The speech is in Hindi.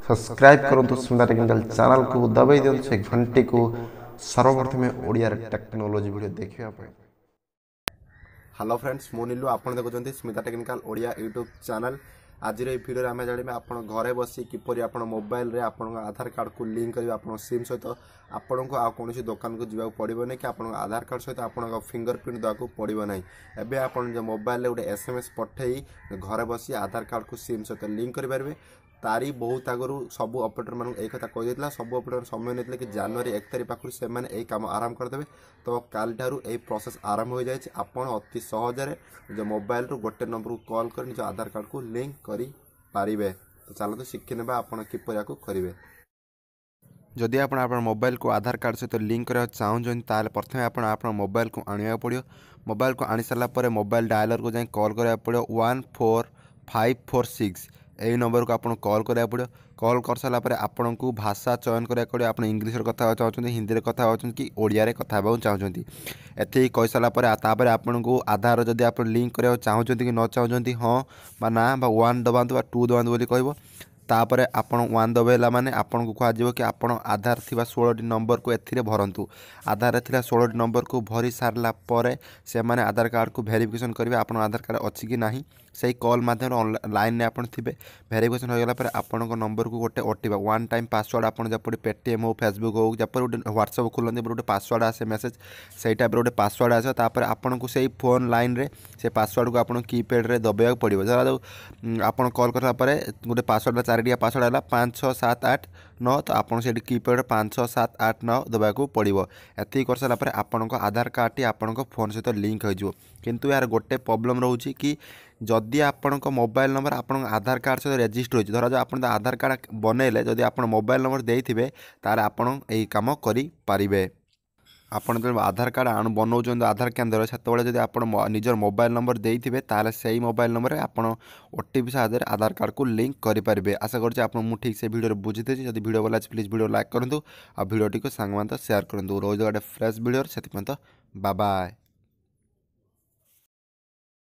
सब्सक्राइब करंतु स्मिता टेक्निकल चैनल को दबाई दियंतु से घंटी को सर्वप्रथमे ओडिया टेक्नोलोजी वीडियो देखिया पाए। हेलो फ्रेंड्स मु नीलू आपण देखुछंती Smita technical Odia YouTube channel. आज रे वीडियो रे आमे जानिबे आपण घरे बसी किपरि आपण मोबाइल रे आपण आधार कार्ड को लिंक करिवे आपण सिम सहित आपण को आ कोनोसी दुकान को जिबा पड़िबो नै कि आपण आधार कार्ड सहित आपण फिंगरप्रिंट दवा को पड़िबो नै। एबे आपण जो मोबाइल रे गोटे एसएमएस पठेई घरे बसी आधार कार्ड को सिम सहित लिंक करि पारबे। तारी बहुत आगु सब ऑपरेटर मान एक कथा कही देला सब ऑपरेटर समय नहीं कि जनवरी 1 तारीख पाखु से माने ए काम आराम करदेवे। तो काल ठारू ए प्रोसेस आरंभ हो जाए। आपण अति सहज जो मोबाइल रू गोटे नंबर को कॉल कर निज आधार कार्ड को लिंक करि पारिबे। तो चलो शिखि नेबा आपण किपरि याकू करिवे। जदि आपण आपण मोबाइल को आधार कार्ड सहित लिंक करबा चाहूछन ताले प्रथमे आपण आपण मोबाइल को आनिया पड़ियो। मोबाइल को आनी सारा पर मोबाइल डायलर को जाई कॉल करबा पड़ियो 14546 यही नंबर को आपन कॉल करा पड़ो। कॉल कर सारा पर आपन को भाषा चयन करा पड़ो। आप इंग्लीश कथा चाहते हिंदी में कथा कि ओडिया रे कथा चाहते एति कही सारा पर तापर आपन को आधार जदि आप लिंक करा चाहते कि न चाहते हाँ बा ना बा 1 दबातु बा 2 दबातु बोली कहबो। तापर आपण 1 दबाइला माने आपन को कह कि आपण आधार थिबा 16 नंबर को एथिरे भरंतु। आधार थिला 16 नंबर को भरी सारला परे से माने आधार कार्ड को वेरिफिकेशन करिवे आपण आधार कार्ड अछि कि नाही। सही कॉल माध्यम ऑनलाइन ने आपण थिबे वेरिफिकेशन हो गला पर आपण को नंबर को गोटे ओटीपी 1 टाइम पासवर्ड आपण जपडी पेटीएम हो फेसबुक हो जपर गोटे व्हाट्सएप खोलंदी गोटे पासवर्ड आसे मेसेज सही टाइप गोटे पासवर्ड आसे। तापर आपण को सही फोन लाइन रे से पासवर्ड को आपण कीपैड रे दबाया पड़िबो। जरा आपण कॉल करला पर गोटे पासवर्ड चारिटिया पासवर्ड आला 5678 तो आपन से कीपैड 5678 दबा को पड़िबो। एति कर सारा पर आपन को आधार कार्ड टी आपन को फोन सहित लिंक हो जिवो। किंतु यार गोटे प्रॉब्लम रहउची कि जदि आपण को मोबाइल नंबर आपण आधार कार्ड सहित रजिस्टर होछि धरा जो आपण आधार कार्ड बनैले जदि आपण मोबाइल नंबर देइथिबे तार आपण एही काम करि पारिबे। आपण जो आधार कार्ड बनाऊँ आधार केन्द्र से जब आप निजर मोबाइल नंबर देइथिबे ताले सही मोबाइल नंबर में आप ओटीपी साहाय्य आधार कार्ड को लिंक करें। आशा करछि आप ठीक से वीडियो बुझीते। जब वीडियो भल प्लीज वीडियो लाइक करूँ और वीडियो को सांग शेयर करूँ। रोज गोटे फ्रेश वीडियो से बाय बाय।